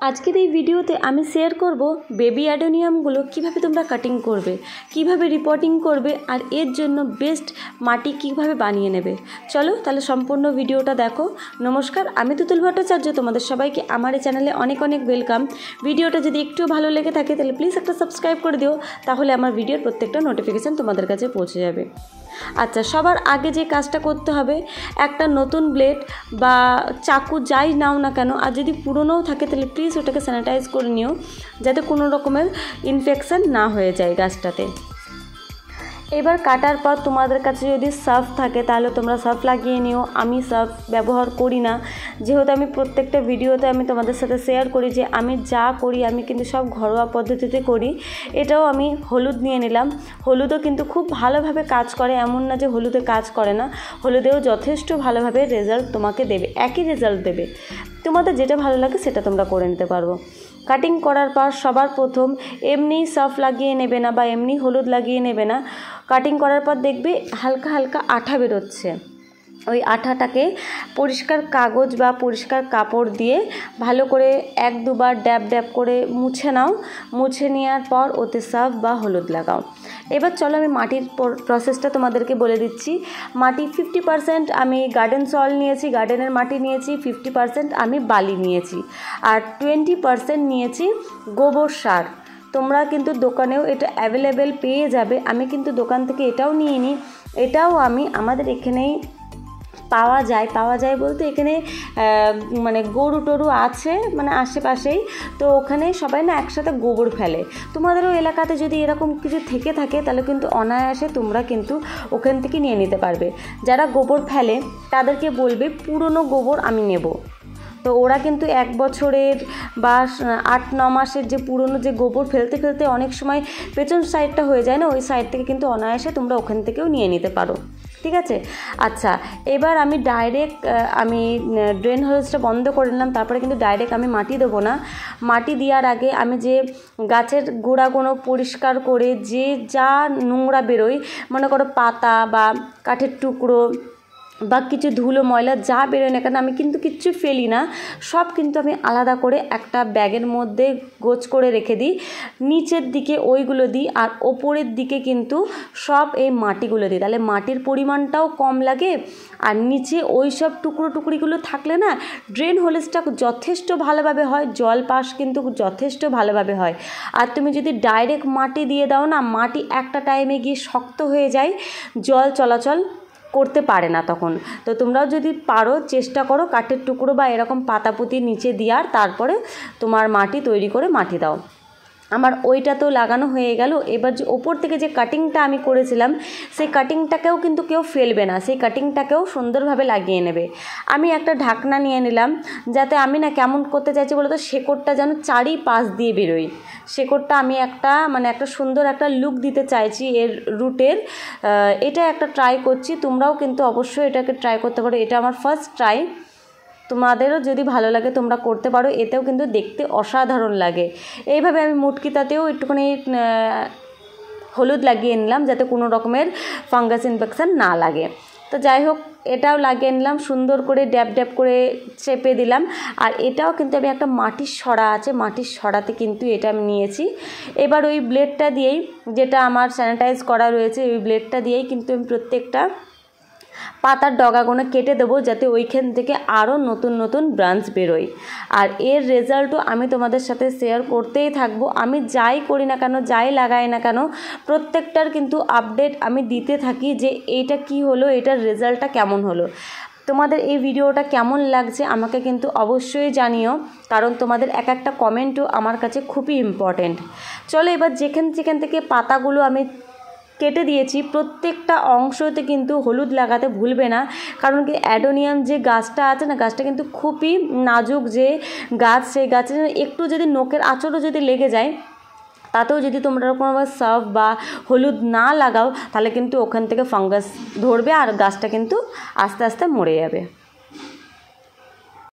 আজকের এই ভিডিওতে আমি শেয়ার করব বেবি অ্যাডেনিয়ামগুলো কিভাবে তোমরা কাটিং করবে, কিভাবে রিপোর্টিং করবে, আর এর জন্য বেস্ট মাটি কিভাবে বানিয়ে নেবে। চলো তাহলে সম্পূর্ণ ভিডিওটা দেখো। নমস্কার, আমি তুতুল ভট্টাচার্য, তোমাদের সবাইকে আমার এই চ্যানেলে অনেক অনেক ওয়েলকাম। ভিডিওটা যদি একটু ভালো লেগে থাকে তাহলে প্লিজ একটা সাবস্ক্রাইব করে দিও, তাহলে আমার ভিডিওর প্রত্যেকটা নোটিফিকেশান তোমাদের কাছে পৌঁছে যাবে। আচ্ছা, সবার আগে যে কাজটা করতে হবে, একটা নতুন ব্লেড বা চাকু যাই নাও না কেন, আর যদি পুরনোও থাকে তাহলে প্লিজ ওটাকে স্যানিটাইজ করে নিও, যাতে কোনো রকমের ইনফেকশান না হয়ে যায় গাছটাতে। এবার কাটার পর তোমাদের কাছে যদি সার্ফ থাকে তাহলে তোমরা সার্ফ লাগিয়ে নিও। আমি সার্ফ ব্যবহার করি না, যেহেতু আমি প্রত্যেকটা ভিডিওতে আমি তোমাদের সাথে শেয়ার করি যে আমি যা করি আমি কিন্তু সব ঘরোয়া পদ্ধতিতে করি। এটাও আমি হলুদ নিয়ে নিলাম। হলুদও কিন্তু খুব ভালোভাবে কাজ করে, এমন না যে হলুদে কাজ করে না, হলুদেও যথেষ্ট ভালোভাবে রেজাল্ট তোমাকে দেবে, একই রেজাল্ট দেবে। তোমাদের যেটা ভালো লাগে সেটা তোমরা করে নিতে পারবো। কাটিং করার পর সবার প্রথম এমনি সার্ফ লাগিয়ে নেবে না বা এমনি হলুদ লাগিয়ে নেবে না। কাটিং করার পর দেখবে হালকা হালকা আঠা বেরোচ্ছে, ওই আঠাটাকে পরিষ্কার কাগজ বা পরিষ্কার কাপড় দিয়ে ভালো করে এক দুবার ড্যাব ড্যাব করে মুছে নাও। মুছে নেওয়ার পর ওতে সার্ফ বা হলুদ লাগাও। এবার চলো আমি মাটির প্রসেসটা তোমাদেরকে বলে দিচ্ছি। মাটি 50% আমি গার্ডেন সয়েল নিয়েছি, গার্ডেনের মাটি নিয়েছি, 50% আমি বালি নিয়েছি, আর 20% নিয়েছি গোবর সার। তোমরা কিন্তু দোকানেও এটা অ্যাভেলেবেল পেয়ে যাবে। আমি কিন্তু দোকান থেকে এটাও নিয়ে নিই, এটাও আমি আমাদের এখানেই পাওয়া যায় বলতে এখানে মানে গরু টরু আছে মানে আশেপাশেই, তো ওখানে সবাই না একসাথে গোবর ফেলে। তোমাদেরও এলাকাতে যদি এরকম কিছু থেকে থাকে তাহলে কিন্তু অনায়াসে তোমরা কিন্তু ওখান থেকে নিয়ে নিতে পারবে। যারা গোবর ফেলে তাদেরকে বলবে পুরনো গোবর আমি নেব। তো ওরা কিন্তু 1 বছরের বা 8-9 মাসের যে পুরনো যে গোবর ফেলতে ফেলতে অনেক সময় পেছন সাইডটা হয়ে যায় না, ওই সাইড থেকে কিন্তু অনায়াসে তোমরা ওখান থেকেও নিয়ে নিতে পারো। ঠিক আছে। আচ্ছা, এবার আমি ডাইরেক্ট আমি ড্রেন হোলসটা বন্ধ করে নিলাম, তারপরে কিন্তু ডাইরেক্ট আমি মাটি দেবো না। মাটি দেওয়ার আগে আমি যে গাছের গোড়াগুলো পরিষ্কার করে যে যা নোংরা বেরোয়, মনে করো পাতা বা কাঠের টুকরো বা কিছু ধুলো ময়লা যা বেরোয় না কেন, আমি কিন্তু কিচ্ছু ফেলি না, সব কিন্তু আমি আলাদা করে একটা ব্যাগের মধ্যে গোছ করে রেখে দিই। নিচের দিকে ওইগুলো দিই আর ওপরের দিকে কিন্তু সব এই মাটিগুলো দিই, তাহলে মাটির পরিমাণটাও কম লাগে। আর নিচে ওই সব টুকরো টুকরিগুলো থাকলে না ড্রেন হোলেসটা যথেষ্ট ভালোভাবে হয়, জল পাস কিন্তু যথেষ্ট ভালোভাবে হয়। আর তুমি যদি ডাইরেক্ট মাটি দিয়ে দাও না, মাটি একটা টাইমে গিয়ে শক্ত হয়ে যায়, জল চলাচল করতে পারে না তখন। তো তোমরাও যদি পারো চেষ্টা করো কাঠের টুকরো বা এরকম পাতাপুতি নিচে দেওয়ার, তারপরে তোমার মাটি তৈরি করে মাটি দাও। আমার ওইটা তো লাগানো হয়ে গেল। এবার যে ওপর থেকে যে কাটিংটা আমি করেছিলাম সেই কাটিংটাকেও কিন্তু কেউ ফেলবে না, সেই কাটিংটাকেও সুন্দরভাবে লাগিয়ে নেবে। আমি একটা ঢাকনা নিয়ে নিলাম, যাতে আমি না কেমন করতে চাইছি বলো তো, শেকড়টা যেন চারিপাশ দিয়ে বেরোয়। শেকড়টা আমি একটা সুন্দর একটা লুক দিতে চাইছি এর রুটের। এটা একটা ট্রাই করছি, তোমরাও কিন্তু অবশ্যই এটাকে ট্রাই করতে পারো। এটা আমার ফার্স্ট ট্রাই, তোমাদেরও যদি ভালো লাগে তোমরা করতে পারো, এতেও কিন্তু দেখতে অসাধারণ লাগে। এইভাবে আমি মুটকিটাতেও একটুখানি হলুদ লাগিয়ে নিলাম, যাতে কোনো রকমের ফাঙ্গাস ইনফেকশান না লাগে। তো যাই হোক, এটাও লাগিয়ে নিলাম, সুন্দর করে ড্যাব ড্যাব করে চেপে দিলাম। আর এটাও কিন্তু আমি একটা মাটির সরা আছে, মাটির সরাতে কিন্তু এটা আমি নিয়েছি। এবার ওই ব্লেডটা দিয়েই, যেটা আমার স্যানিটাইজ করা রয়েছে, ওই ব্লেডটা দিয়েই কিন্তু আমি প্রত্যেকটা পাতার ডগাগুলো কেটে দেবো, যাতে ওইখান থেকে আরও নতুন নতুন ব্রাঞ্চ বেরোয়। আর এর রেজাল্টও আমি তোমাদের সাথে শেয়ার করতেই থাকবো। আমি যাই করি না কেন, যাই লাগাই না কেন, প্রত্যেকটার কিন্তু আপডেট আমি দিতে থাকি যে এইটা কি হলো, এটার রেজাল্টটা কেমন হলো। তোমাদের এই ভিডিওটা কেমন লাগছে আমাকে কিন্তু অবশ্যই জানিও, কারণ তোমাদের এক একটা কমেন্টও আমার কাছে খুবই ইম্পর্টেন্ট। চলো এবার যেখান থেকে পাতাগুলো আমি কেটে দিয়েছি প্রত্যেকটা অংশতে কিন্তু হলুদ লাগাতে ভুলবে না, কারণ কি অ্যাডেনিয়াম যে গাছটা আছে না, গাছটা কিন্তু খুবই নাজুক যে গাছ, সেই গাছে একটু যদি নখের আঁচড়ও যদি লেগে যায়, তাতেও যদি তোমরা কোনো সার্ফ বা হলুদ না লাগাও তাহলে কিন্তু ওখান থেকে ফাঙ্গাস ধরবে আর গাছটা কিন্তু আস্তে আস্তে মরে যাবে।